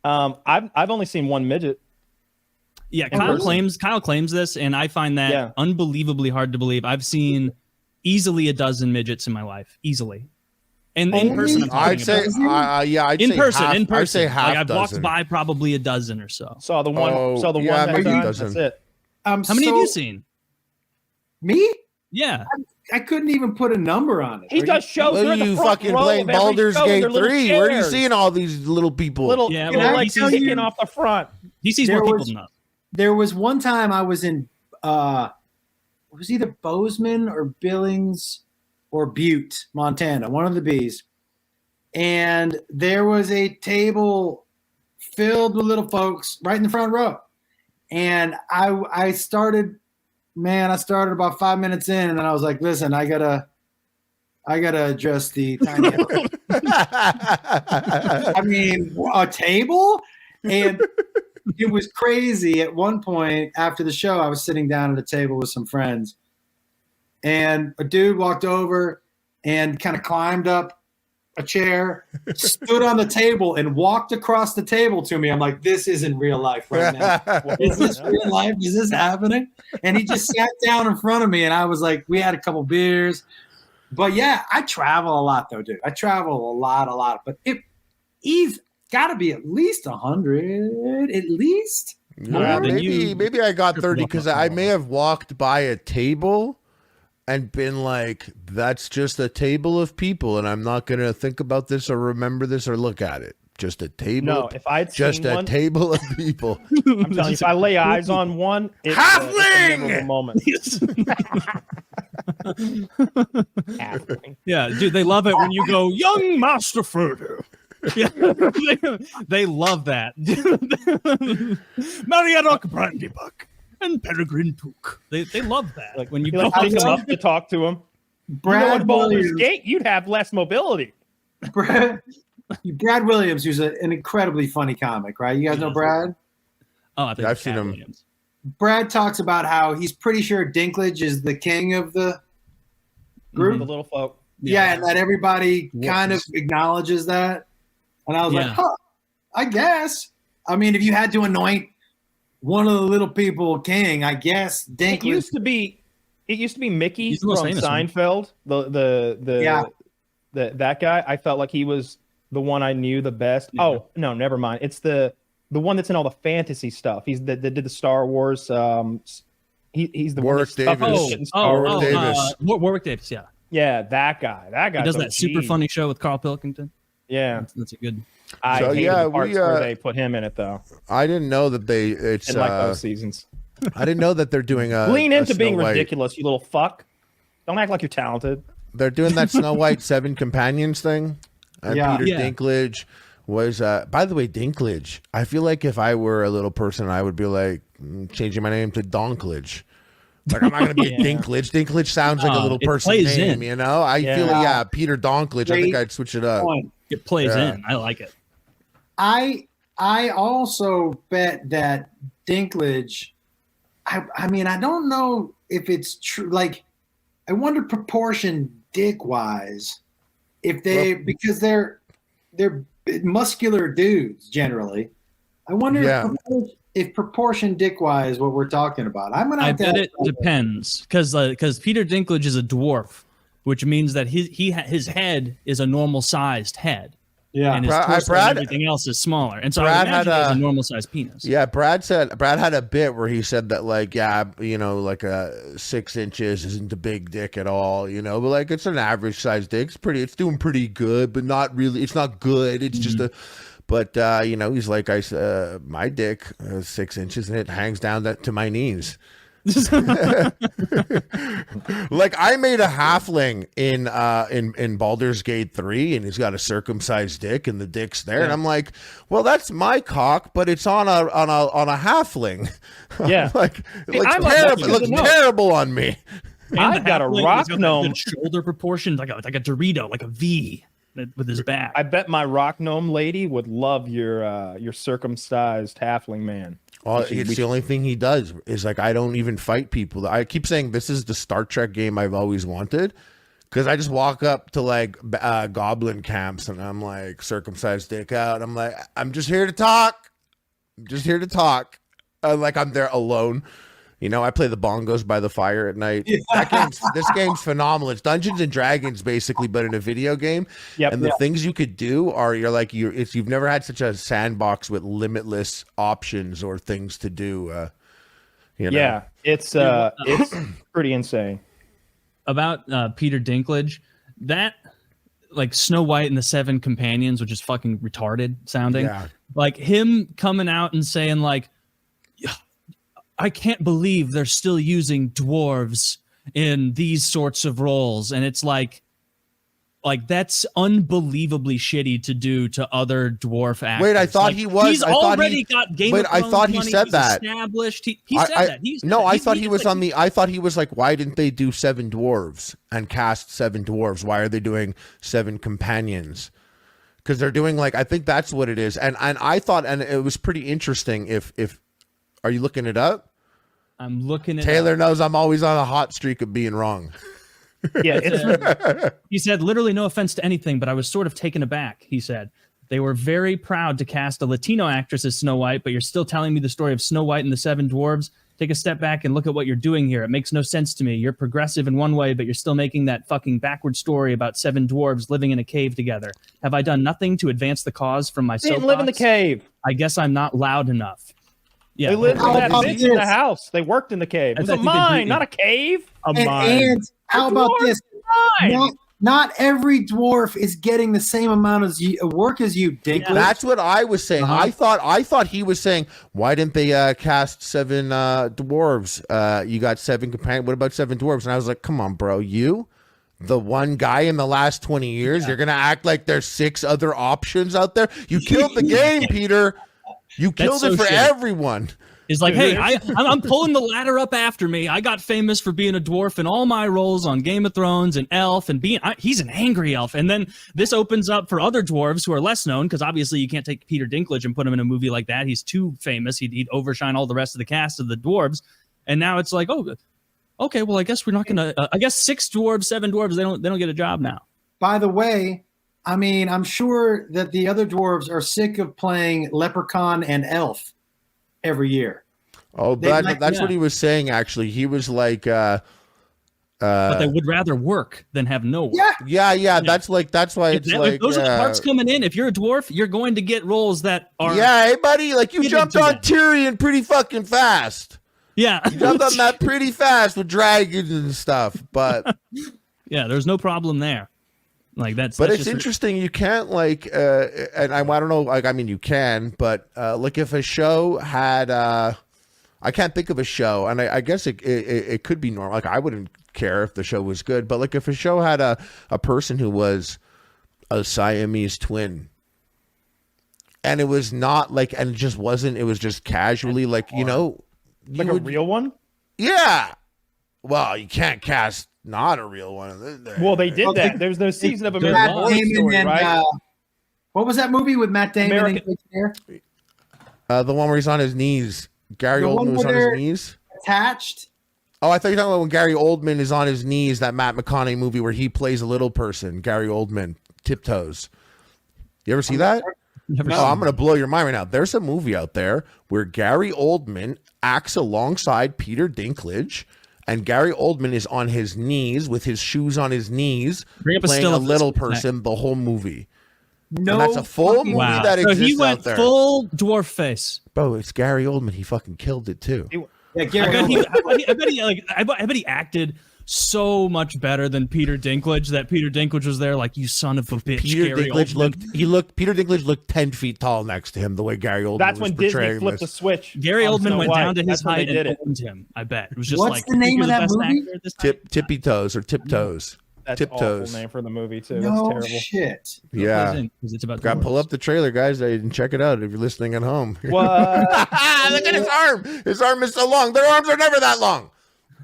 I've only seen one midget. Yeah, Kyle claims this, and I find that unbelievably hard to believe. I've seen easily a dozen midgets in my life, easily. And in person, I'd say, in person. I'd say half like I've dozen. walked by probably a dozen or so. Saw the one. One. Maybe a dozen. That's it. How many have you seen? Me? Yeah. I couldn't even put a number on it. He does shows. Well, you fucking playing Baldur's Gate 3. Where are you seeing all these little people? Like kicking off the front. He sees more people than us. There was one time I was in, it was either Bozeman or Billings or Butte, Montana, one of the B's. And there was a table filled with little folks right in the front row. And I started about 5 minutes in, and then I was like, listen, I gotta address the tiny I mean, a table? And it was crazy. At one point after the show, I was sitting down at a table with some friends, and a dude walked over and kind of climbed up a chair, stood on the table, and walked across the table to me. I'm like, this isn't real life right now. Is this real life? Is this happening? And he just sat down in front of me, and I was like, we had a couple beers. But yeah, I travel a lot though, dude. I travel a lot. But he's got to be at least 100, at least. Yeah, maybe I got 30 because I may have walked by a table and been like, that's just a table of people, and I'm not going to think about this or remember this or look at it. Just a table. No, if I'd just seen a one, table of people. I'm telling you, if I lay eyes on one, it's halfling! A moment. Halfling. Yeah, dude, they love it when you go, young Master Frodo. Yeah, they love that. Mariadoc Brandybuck and Peregrine Took. They love that. Like when you pick him up to talk to him. Brad Baldur's Gate, you'd have less mobility. Brad Williams, who's an incredibly funny comic, right? You guys know Brad? Oh, I think I've seen him. Williams. Brad talks about how he's pretty sure Dinklage is the king of the group. The little folk. Yeah, and that everybody kind of acknowledges that. And I was like, huh, I guess. I mean, if you had to anoint one of the little people king, I guess Dinklage. It used to be Mickey from Seinfeld. That guy. I felt like he was the one I knew the best. Yeah. Oh no, never mind. It's the one that's in all the fantasy stuff. He's that did the Star Wars. He's the Warwick Davis. Warwick Davis. Yeah. Yeah, that guy. That guy he does that super funny show with Carl Pilkington. Yeah, that's a good. I hated the parts where they put him in it though. I didn't know that it's in like those seasons. I didn't know that they're doing lean into being ridiculous, you little fuck. Don't act like you're talented. They're doing that Snow White 7 Companions thing. And Peter Dinklage was by the way, Dinklage. I feel like if I were a little person, I would be like changing my name to Donklage. Like I'm not gonna be a Dinklage. Dinklage sounds like a little person name, you know. I feel Peter Donklage. I think I'd switch it up. It plays in. I like it. I also bet that Dinklage. I mean, I don't know if it's true. Like, I wonder proportion dick wise, if because they're muscular dudes generally. I wonder if proportion dick wise what we're talking about. I bet it depends because Peter Dinklage is a dwarf, which means that his head is a normal sized head. Yeah, and his torso and everything else is smaller, and so Brad had a normal sized penis. Yeah, Brad had a bit where he said that like like a 6 inches isn't a big dick at all, but like it's an average sized dick. It's doing pretty good, but not really. It's not good. It's just but he's like my dick is 6 inches and it hangs down to my knees. Like I made a halfling in Baldur's Gate 3 and he's got a circumcised dick and the dick's there and I'm like, well, that's my cock, but it's on a halfling. Yeah. It looks terrible on me. I've got a rock gnome shoulder proportions like a Dorito, like a V with his back. I bet my rock gnome lady would love your circumcised halfling man. It's the only thing he does is like I don't even fight people. I keep saying this is the Star Trek game I've always wanted Because I just walk up to like goblin camps and I'm like, circumcised dick out. I'm like, I'm just here to talk. I'm just here to talk. Like I'm there alone. You know, I play the bongos by the fire at night. This game's phenomenal. It's Dungeons and Dragons basically, but in a video game. Yep. And the things you could do are you've never had such a sandbox with limitless options or things to do. You know? Yeah, it's pretty insane. About Peter Dinklage, that like Snow White and the Seven Companions, which is fucking retarded sounding. Yeah. Like him coming out and saying like, I can't believe they're still using dwarves in these sorts of roles. And it's like that's unbelievably shitty to do to other dwarf actors. Wait, I thought like, he was. He's already got Game of Thrones I thought he money. said He's that. Established. He said that. I thought he was on the. I thought he was like, why didn't they do 7 dwarves and cast 7 dwarves? Why are they doing 7 companions? Because they're doing like, I think that's what it is. And I thought, and it was pretty interesting. If are you looking it up? I'm looking at Taylor knows I'm always on a hot streak of being wrong. Yeah, he said, literally no offense to anything, but I was sort of taken aback. He said, they were very proud to cast a Latino actress as Snow White, but you're still telling me the story of Snow White and the 7 dwarves. Take a step back and look at what you're doing here. It makes no sense to me. You're progressive in one way, but you're still making that fucking backward story about 7 dwarves living in a cave together. Have I done nothing to advance the cause from my soapbox? They didn't live in the cave. I guess I'm not loud enough. Yeah, they lived in that bitch in the house. They worked in the cave. It was a mine, not a cave. A mine. And how about this? Not every dwarf is getting the same amount of work as you, Dinklage. Yeah, that's what I was saying. I thought he was saying, why didn't they cast 7 dwarves? You got 7 companions. What about 7 dwarves? And I was like, come on, bro. You, the one guy in the last 20 years, you're gonna act like there's 6 other options out there. You killed the game, Peter. You killed it for everyone. He's like, hey, I'm pulling the ladder up after me. I got famous for being a dwarf in all my roles on Game of Thrones and Elf, and he's an angry elf. And then this opens up for other dwarves who are less known, because obviously you can't take Peter Dinklage and put him in a movie like that. He's too famous. He'd overshine all the rest of the cast of the dwarves. And now it's like, oh, okay, well, I guess we're not gonna. I guess 6 dwarves, 7 dwarves, they don't get a job now. By the way, I mean, I'm sure that the other dwarves are sick of playing leprechaun and elf every year. Oh, that's what he was saying, actually. He was like... but they would rather work than have no work. Yeah. That's why if those are the parts coming in. If you're a dwarf, you're going to get roles that are... Yeah, hey, buddy, like you jumped on Tyrion pretty fucking fast. Yeah. You jumped on that pretty fast with dragons and stuff, but... Yeah, there's no problem there. Like that's it's interesting. You can't like, and I don't know. Like, I mean, you can, but like if a show had, I can't think of a show, and I guess it could be normal. Like I wouldn't care if the show was good, but like if a show had a person who was a Siamese twin, and it was not like, and it just wasn't. It was just casually like a real one. Yeah. Well, you can't cast. Not a real one. Well, they did that. There's no season of American Horror Story, right? What was that movie with Matt Damon? The one where he's on his knees. Gary Oldman was on his knees. Attached. Oh, I thought you were talking about when Gary Oldman is on his knees. That Matt McConaughey movie where he plays a little person. Gary Oldman, Tiptoes. You ever see that? I'm going to blow your mind right now. There's a movie out there where Gary Oldman acts alongside Peter Dinklage. And Gary Oldman is on his knees with his shoes on his knees, playing a little person the whole movie. No, and that's a full movie that exists out there. So he went full dwarf face. Bro, it's Gary Oldman. He fucking killed it too. Yeah, Gary I bet he acted so much better than Peter Dinklage. That Peter Dinklage was there like, you son of a bitch. Peter Dinklage looked 10 feet tall next to him the way Gary Oldman That's was when Disney flipped the switch. Gary Oldman went down to his height and owned him. I bet it was just What's the name of that movie? Tippy Toes or Tiptoes. That's Tiptoes. Awful name for the movie too. No That's terrible. Shit. Yeah. It's about got pull up the trailer, guys, and check it out if you're listening at home. What? Look at his arm. His arm is so long. Their arms are never that long.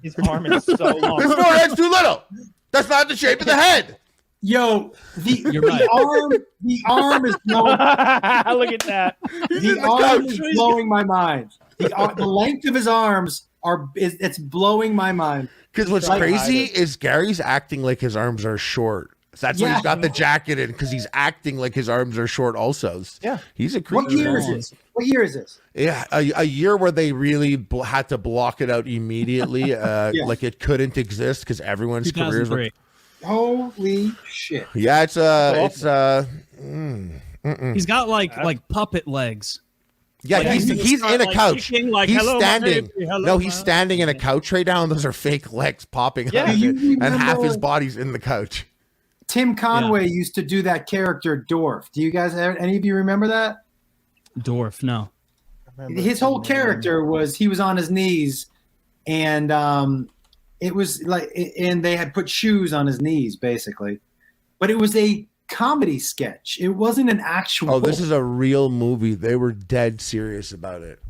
His arm is so long. His forehead's too little. That's not the shape of the head. Yo, the arm is blowing. Look at that. The arm is blowing my mind. The length of his arms it's blowing my mind. Because what's Like- crazy is Gary's acting like his arms are short. So that's why he's got the jacket in, because he's acting like his arms are short also. Yeah. He's a creature. What year is this? What year is this? Yeah, a year where they really had to block it out immediately. Like it couldn't exist because everyone's careers were. 2003. Holy shit. Yeah, He's got like puppet legs. Yeah, Like, he's he's in a like couch. kicking, like, He's "Hello, my standing. baby. Hello, No, he's my-" standing in a couch right now, and those are fake legs popping Yeah. out of Do it, you and half his remember- body's in the couch. Tim Conway used to do that character Dorf. Do you guys any of you remember that? Dwarf, no. His whole character was he was on his knees, and it was like, and they had put shoes on his knees basically, but it was a comedy sketch. It wasn't an actual. Oh, this is a real movie. They were dead serious about it.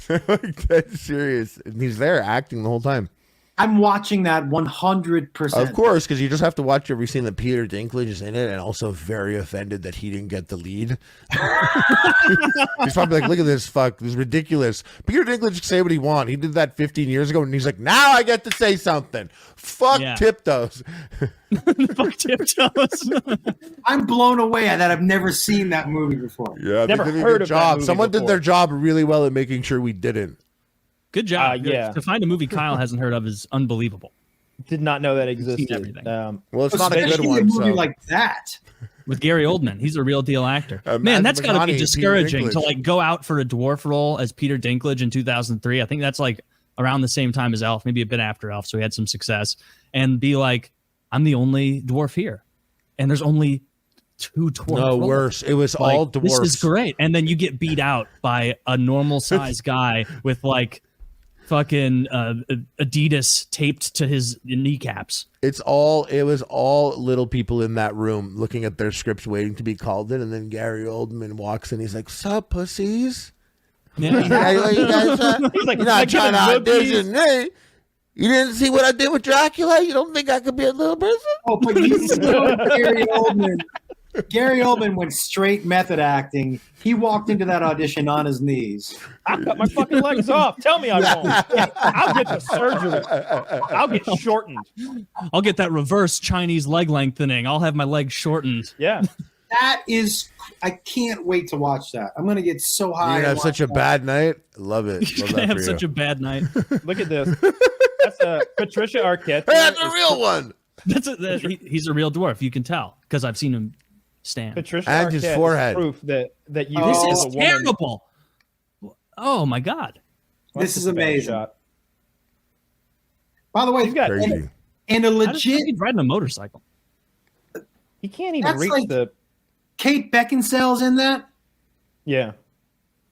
They're like dead serious, and he's there acting the whole time. I'm watching that 100%. Of course, because you just have to watch every scene that Peter Dinklage is in it, and also very offended that he didn't get the lead. He's probably like, "Look at this, fuck, this is ridiculous." Peter Dinklage can say what he wants. He did that 15 years ago, and he's like, "Now I get to say something." Fuck Yeah. Tiptoes. Fuck Tiptoes. I'm blown away that I've never seen that movie before. Yeah, Never they did a heard good of that job. movie Someone did before. their job really well at making sure we didn't. Good job. Yeah. To find a movie Kyle hasn't heard of is unbelievable. Did not know that seen existed. everything. Well, it's not a good Especially one. a movie So. like that. With Gary Oldman, he's a real deal actor. Man, Matthew that's got to McConaughey be and Peter discouraging to Dinklage. like go out for a dwarf role as Peter Dinklage in 2003. I think that's like around the same time as Elf, maybe a bit after Elf, so he had some success, and be like, "I'm the only dwarf here, and there's only 2 dwarf." No, roles." worse. It was Like, all dwarfs. This is great, and then you get beat out by a normal sized guy with like fucking Adidas taped to his kneecaps. It was all little people in that room looking at their scripts waiting to be called in, and then Gary Oldman walks in. He's like, "Sup, pussies? Yeah. Hey, what you guys, He's like, you're not "Can I trying to get a good audition, hey? You didn't see what I did with Dracula? You don't think I could be a little person?" Oh, but you know Gary Oldman. Gary Oldman went straight method acting. He walked into that audition on his knees. I'll cut my fucking legs off. Tell me I won't. I'll get the surgery. I'll get shortened. I'll get that reverse Chinese leg lengthening. I'll have my legs shortened. Yeah. That is, I can't wait to watch that. I'm gonna get so high. You and have watch such a that. bad night. Love it. You're Love gonna that have for such you. a bad night. Look at this. That's Patricia Arquette. Hey, that's a real one. He's a real dwarf. You can tell because I've seen him stand. Patricia And Arquette his is forehead. proof that you Oh, This as is a woman. terrible. Oh my god. Well, This that's is a bad amazing. shot. By the way, He's got. Crazy. and a How does legit he riding a motorcycle? He can't even That's reach like- the. Kate Beckinsale's in that. Yeah.